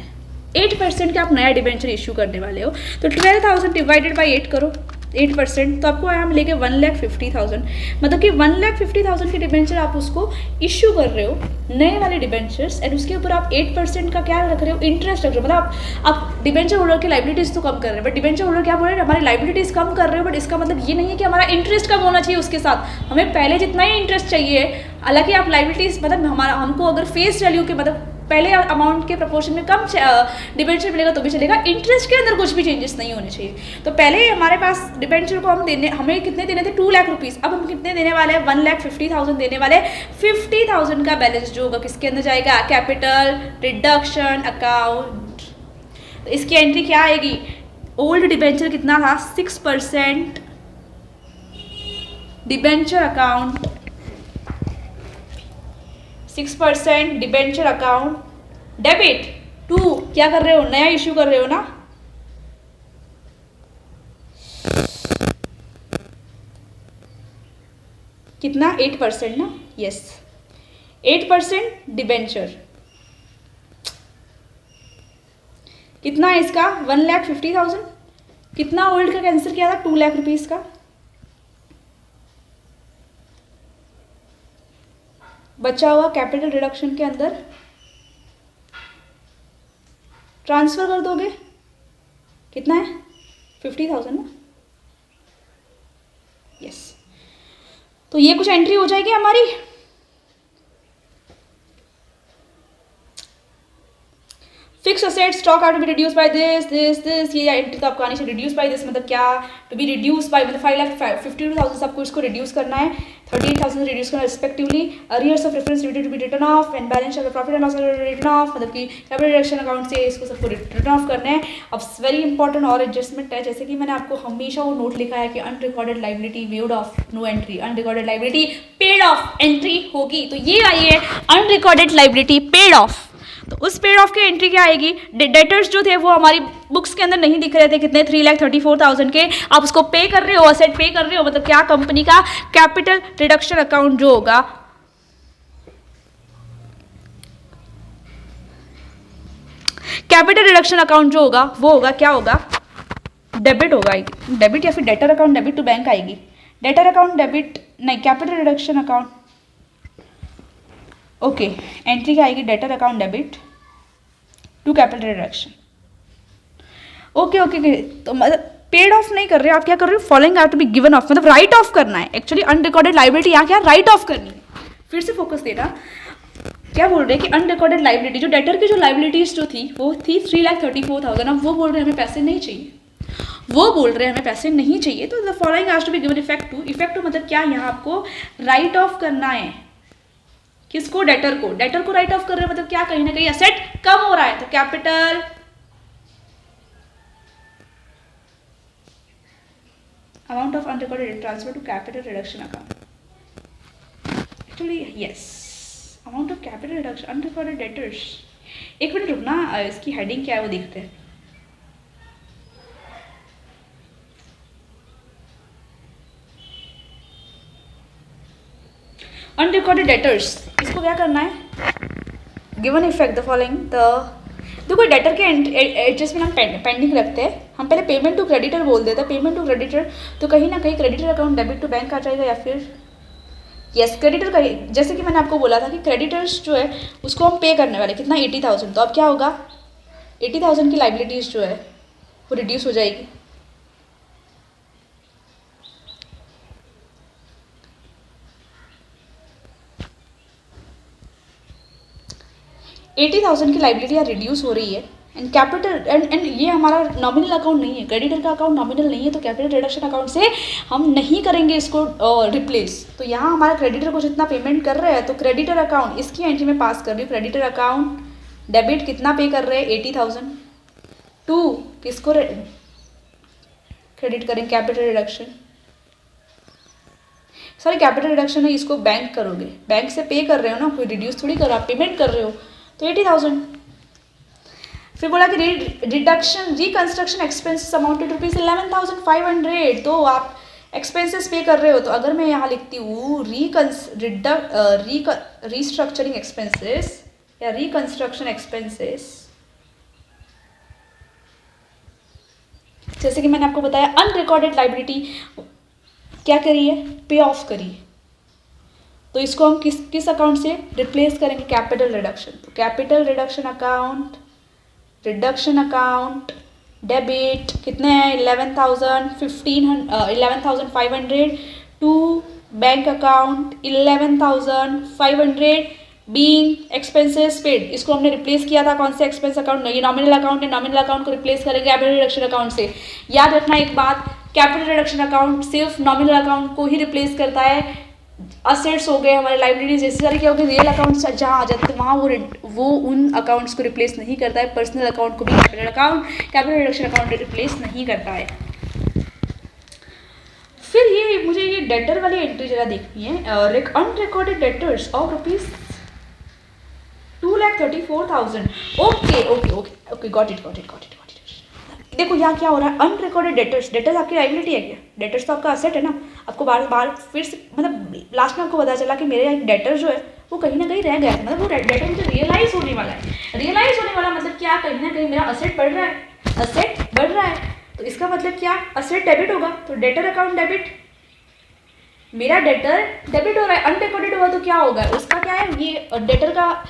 8% का आप नया डिबेंचर इशू करने वाले हो, तो 12,000 डिवाइडेड बाई 8 करो, 8%, तो आपको आया मिलेगा 1,50,000। मतलब कि 1,50,000 के डिबेंचर आप उसको इशू कर रहे हो, नए वाले डिबेंचर्स, एंड उसके ऊपर आप 8% का क्या रख रहे हो, इंटरेस्ट रख रहे हो। मतलब आप डिबेंचर होल्डर की लाइबिलिटीज़ तो कम कर रहे हैं, बट डिबेंचर होल्डर क्या बोल रहे हैं, हमारी लाइबिलिटीज़ कम कर रहे हो, बट इसका मतलब ये नहीं है कि हमारा इंटरेस्ट कम होना चाहिए उसके साथ, हमें पहले जितना ही इंटरेस्ट चाहिए। हालांकि आप लाइबिलिटीज़ मतलब हमारा हमको अगर फेस वैल्यू के मतलब पहले अमाउंट के प्रपोर्शन में कम डिबेंचर मिलेगा तो भी चलेगा, इंटरेस्ट के अंदर कुछ भी चेंजेस नहीं होने चाहिए। तो पहले हमारे पास डिबेंचर को हमें कितने देने थे, 2 लाख रुपीज़, अब हम कितने देने वाले हैं, 1,50,000 देने वाले। 50,000 का बैलेंस जो होगा किसके अंदर जाएगा, कैपिटल रिडक्शन अकाउंट। तो इसकी एंट्री क्या आएगी, ओल्ड डिबेंचर कितना था, 6% debenture account, 6% debenture account debit to, क्या कर रहे हो, नया इश्यू कर रहे हो ना, कितना, 8% ना, यस, 8% डिबेंचर, कितना है इसका, 1,50,000, कितना ओल्ड का कैंसिल किया था, 2 लाख रुपीज़ का, बचा हुआ कैपिटल रिडक्शन के अंदर ट्रांसफर कर दोगे, कितना है, 50,000 ना, यस। तो ये कुछ एंट्री हो जाएगी हमारी। Fix asset stock are to be reduce by this, ये एंट्री तो आपको आनी चाहिए। रिड्यूस बाय दिस मतलब क्या, टू बी रिड्यूस बाय मतलब 5,52,000 सबको इसको रिड्यूस करना है, 38,000 रिड्यूस करना respectively. Arrears of reference to be written off and balance of profit and loss written off, मतलब कि कैपिटल रिडक्शन अकाउंट से इसको सबको रिटर्न ऑफ करना है। अब वेरी इंपॉर्टेंट और एडजस्टमेंट है, जैसे कि मैंने आपको हमेशा वो नोट लिखा है कि unrecorded liability waived off, no entry, unrecorded liability paid off entry होगी। तो ये आई है अनरिकॉर्डेड लाइबिलिटी पेड ऑफ। तो उस पेड ऑफ की एंट्री क्या आएगी, डेटर्स जो थे वो हमारी बुक्स के अंदर नहीं दिख रहे थे, कितने, 3,34,000 के, आप उसको पे कर रहे हो, असेट पे कर रहे हो, मतलब क्या, कंपनी का कैपिटल रिडक्शन अकाउंट जो होगा, कैपिटल रिडक्शन अकाउंट जो होगा वो होगा, क्या होगा, डेबिट होगा, डेबिट या फिर debtor account debit to bank आएगी, डेटर अकाउंट डेबिट नहीं, capital reduction account, okay, entry क्या आएगी, debtor account debit to capital reduction, okay okay. तो मतलब पेड ऑफ नहीं कर रहे हो आप, क्या कर रहे हो, following are to be given off, मतलब राइट ऑफ करना है। एक्चुअली अनरिकॉर्डेड लाइबिलिटी यहाँ क्या, राइट ऑफ करनी है। फिर से फोकस देना, क्या बोल रहे हैं कि अनरिकॉर्डेड लाइबिलिटी, जो डेटर की जो लाइबिलिटीज जो थी वो थी 3,34,000, अब वो बोल रहे हैं हमें पैसे नहीं चाहिए, वो बोल रहे हैं हमें पैसे नहीं चाहिए। तो the following are to be given effect to, effect to मतलब क्या, यहाँ आपको राइट ऑफ करना है, किसको, डेटर को, डेटर को राइट ऑफ कर रहे हैं, मतलब क्या, कहीं ना कहीं असेट कम हो रहा है, तो capital amount of unrecorded transfer to capital reduction account, actually yes, amount of capital reduction unrecorded debtors. एक मिनट रुकना, इसकी हेडिंग क्या है वो देखते हैं। अनरिकॉर्डेड डेटर्स, इसको क्या करना है, गिवन इफेक्ट द फॉलोइंग, देखो डेटर के एडजस्टमेंट हम पेंडिंग रखते हैं, हम पहले पेमेंट टू क्रेडिटर बोल देते हैं, पेमेंट टू क्रेडिटर, तो कहीं ना कहीं creditor account debit to bank आ जाएगा, या फिर यस क्रेडिटर का, जैसे कि मैंने आपको बोला था कि क्रेडिटर्स जो है उसको हम पे करने वाले, कितना, 80,000, तो अब क्या होगा, 80,000 की लाइबिलिटीज़ जो है वो रिड्यूस हो जाएगी, 80,000 की लाइबिलिटी यहाँ रिड्यूस हो रही है, एंड कैपिटल एंड ये हमारा नॉमिनल अकाउंट नहीं है, क्रेडिटर का अकाउंट नॉमिनल नहीं है, तो कैपिटल रिडक्शन अकाउंट से हम नहीं करेंगे इसको रिप्लेस। तो यहाँ हमारा क्रेडिटर को जितना पेमेंट कर रहे हैं, तो क्रेडिटर अकाउंट इसकी एंट्री में पास कर रही हूँ, क्रेडिटर अकाउंट डेबिट कितना पे कर रहे हैं, 80,000 टू किसको क्रेडिट करें, capital reduction, sorry capital reduction है, इसको बैंक करोगे, बैंक से पे कर रहे हो ना, कोई रिड्यूस थोड़ी कर रहा, पेमेंट कर रहे हो, तो 80,000। फिर बोला कि रिडक्शन रिकंस्ट्रक्शन एक्सपेंसेस अमाउंटेड ₹11,500, तो आप एक्सपेंसेस पे कर रहे हो, तो अगर मैं यहाँ लिखती हूँ रीस्ट्रक्चरिंग एक्सपेंसेस या रिकंस्ट्रक्शन एक्सपेंसेस, जैसे कि मैंने आपको बताया अनरिकॉर्डेड लाइबिलिटी क्या करी है, पे ऑफ करी है, तो इसको हम किस अकाउंट से रिप्लेस करेंगे, कैपिटल रिडक्शन। तो capital reduction account, reduction account debit कितने हैं 11,500 to bank account 11,500 being expenses paid. इसको हमने रिप्लेस किया था कौन से एक्सपेंस अकाउंट, ये नॉमिनल अकाउंट है, नॉमिनल अकाउंट को रिप्लेस करेंगे कैपिटल रिडक्शन अकाउंट से। याद रखना एक बात, कैपिटल रिडक्शन अकाउंट सिर्फ नॉमिनल अकाउंट को ही रिप्लेस करता है। असेट्स हो गए हमारे, लाइबिलिटीज जैसे सारे क्या हो गए, रियल अकाउंट्स जहाँ आ जाते हैं वहाँ वो उन अकाउंट्स को रिप्लेस नहीं करता है। पर्सनल अकाउंट को भी कैपिटल रिडक्शन अकाउंट रिप्लेस नहीं करता है। फिर ये मुझे ये डेटर वाली एंट्री जरा देखनी है, unrecorded debtors of rupees 2,34,000। Okay okay okay okay, got it. देखो यहाँ क्या हो रहा है, अनरिकॉर्डेड डेटर्स आपकी लाइबिलिटी है क्या? डेटर्स तो आपका असेट है ना। आपको बार फिर से मतलब लास्ट में आपको पता चला कि मेरे एक डेटर जो है वो कहीं ना कहीं रह गया है, मतलब वो डेटर मुझे रियलाइज होने वाला है। रियलाइज होने वाला मतलब क्या, कहीं ना कहीं मेरा असेट बढ़ रहा है, तो इसका मतलब क्या, असेट डेबिट होगा, तो डेटर अकाउंट डेबिट, मेरा डेटर डेबिट हो रहा है। अनरिकॉर्डेड हुआ तो क्या होगा, उसका क्या है, ये डेटर का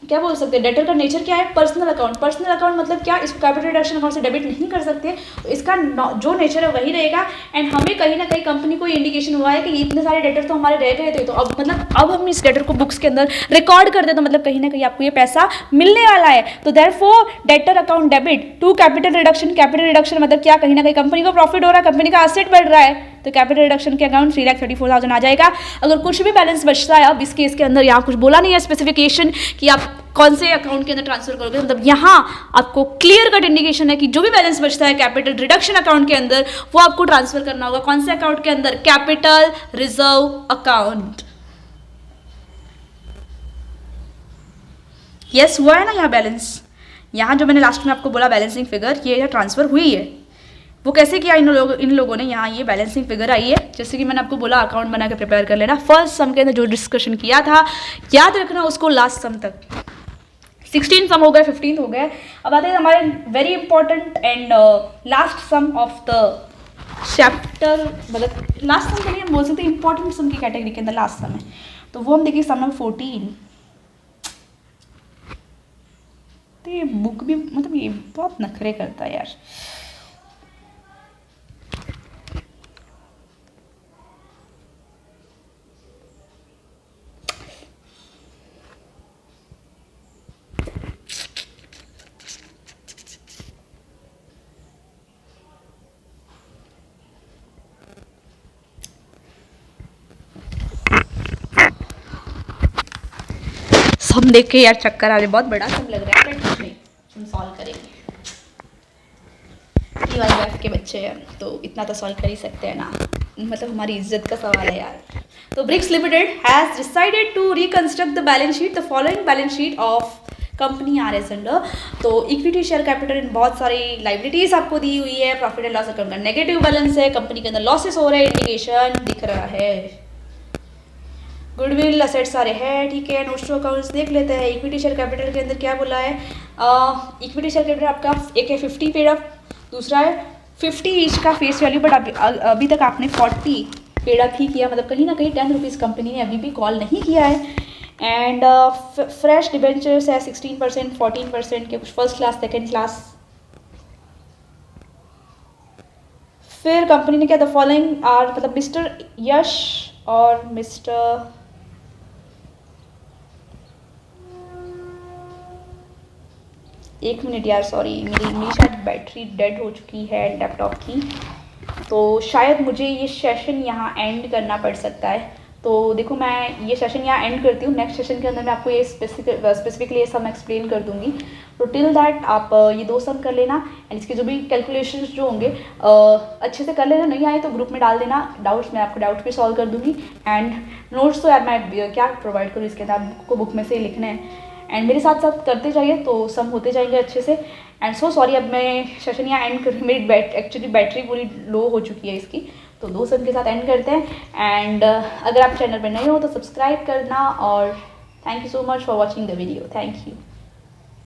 क्या बोल सकते हैं, डेटर का नेचर क्या है, पर्सनल अकाउंट। पर्सनल अकाउंट मतलब क्या, इसको कैपिटल रिडक्शन अकाउंट से डेबिट नहीं कर सकते, तो इसका जो नेचर है वही रहेगा। एंड हमें कहीं ना कहीं कंपनी को इंडिकेशन हुआ है कि इतने सारे डेटर तो हमारे रह गए थे, तो अब मतलब अब हम इस डेटर को बुक्स के अंदर रिकॉर्ड कर दे, तो मतलब कहीं ना कहीं आपको ये पैसा मिलने वाला है। तो therefore debtor account debit to capital reduction. Capital reduction मतलब क्या, कहीं ना कहीं कंपनी को प्रॉफिट हो रहा है, कंपनी का असेट बढ़ रहा है, तो कैपिटल रिडक्शन के अकाउंट 3,34,000 आ जाएगा। अगर कुछ भी बैलेंस बचता है, अब इस केस के अंदर यहाँ कुछ बोला नहीं है स्पेसिफिकेशन कि आप कौन से अकाउंट के अंदर ट्रांसफर करोगे, मतलब यहाँ आपको क्लियर कट इंडिकेशन है कि जो भी बैलेंस बचता है कैपिटल रिडक्शन अकाउंट के अंदर वो आपको ट्रांसफर करना होगा। कौन से अकाउंट के अंदर, कैपिटल रिजर्व अकाउंट। यस हुआ है ना यहाँ बैलेंस, यहाँ जो मैंने लास्ट में आपको बोला बैलेंसिंग फिगर, ये ट्रांसफर हुई है। वो कैसे किया इन लोगों ने, यहाँ ये बैलेंसिंग फिगर आई है। जैसे कि मैंने आपको बोला अकाउंट बना के प्रिपेयर कर लेना। फर्स्ट सम के अंदर जो डिस्कशन किया था याद रखना उसको, लास्ट सम तक 16 सम हो गए, 15 हो गए। अब आते हैं हमारे very important and last sum of the chapter, मतलब लास्ट सम के लिए हम बोल सकते हैं इंपॉर्टेंट सम की कैटेगरी के अंदर लास्ट सम है। तो वो हम देखिए सम नंबर 14। तो ये बुक भी मतलब ये बहुत नखरे करता है यार। सम देख के यार चक्कर आ रहे, बहुत बड़ा सम लग रहा है, बट कुछ नहीं, हम सॉल्व करेंगे। ये वाले बैफ के बच्चे हैं तो इतना तो सॉल्व कर ही सकते हैं ना, मतलब हमारी इज्जत का सवाल है यार। तो Bricks limited has decided to reconstruct the balance sheet, the following balance sheet of company are as under. तो इक्विटी शेयर कैपिटल इन बहुत सारी लाइबिलिटीज आपको दी हुई है। प्रॉफिट एंड लॉस अकाउंट का नेगेटिव बैलेंस है, कंपनी के अंदर लॉसेस हो रहे हैं, इंडिकेशन दिख रहा है। गुडविल असेट्स सारे हैं, ठीक है। नोट्स टू अकाउंट्स देख लेते हैं। इक्विटी शेयर कैपिटल के अंदर क्या बोला है, इक्विटी शेयर कैपिटल आपका एक है 50 पेड अप, दूसरा है 50 ईच का फेस वैल्यू, बट अभी तक आपने 40 पेड अप ही किया, मतलब कहीं ना कहीं 10 रुपीज़ कंपनी ने अभी भी कॉल नहीं किया है। एंड फ्रेश डिबेंचर्स है 16%, 14% के, कुछ फर्स्ट क्लास सेकेंड क्लास। फिर कंपनी ने क्या, द फॉलोइंग आर, मतलब मिस्टर यश और मिस्टर एक मिनट यार, सॉरी मेरी शायद बैटरी डेड हो चुकी है लैपटॉप की, तो शायद मुझे ये सेशन यहाँ एंड करना पड़ सकता है। तो देखो मैं ये सेशन यहाँ एंड करती हूँ, नेक्स्ट सेशन के अंदर मैं आपको ये स्पेसिफिकली ये सम एक्सप्लेन कर दूँगी। तो टिल दैट आप ये 2 सम कर लेना, एंड इसके जो भी कैलकुलेशंस जो होंगे अच्छे से कर लेना, नहीं आए तो ग्रुप में डाल देना डाउट्स, मैं आपको डाउट्स भी सॉल्व कर दूँगी। एंड नोट्स तो यार मैं क्या प्रोवाइड करूँ, इसके अंदर आपको बुक में से लिखना है, एंड मेरे साथ साथ करते जाइए तो सम होते जाएंगे अच्छे से। एंड सो सॉरी, अब मैं सेशन यहाँ एंड कर, मेरी एक्चुअली बैटरी पूरी लो हो चुकी है इसकी, तो 2 सम के साथ एंड करते हैं। एंड अगर आप चैनल पर नए हो तो सब्सक्राइब करना, और thank you so much for watching the video, thank you.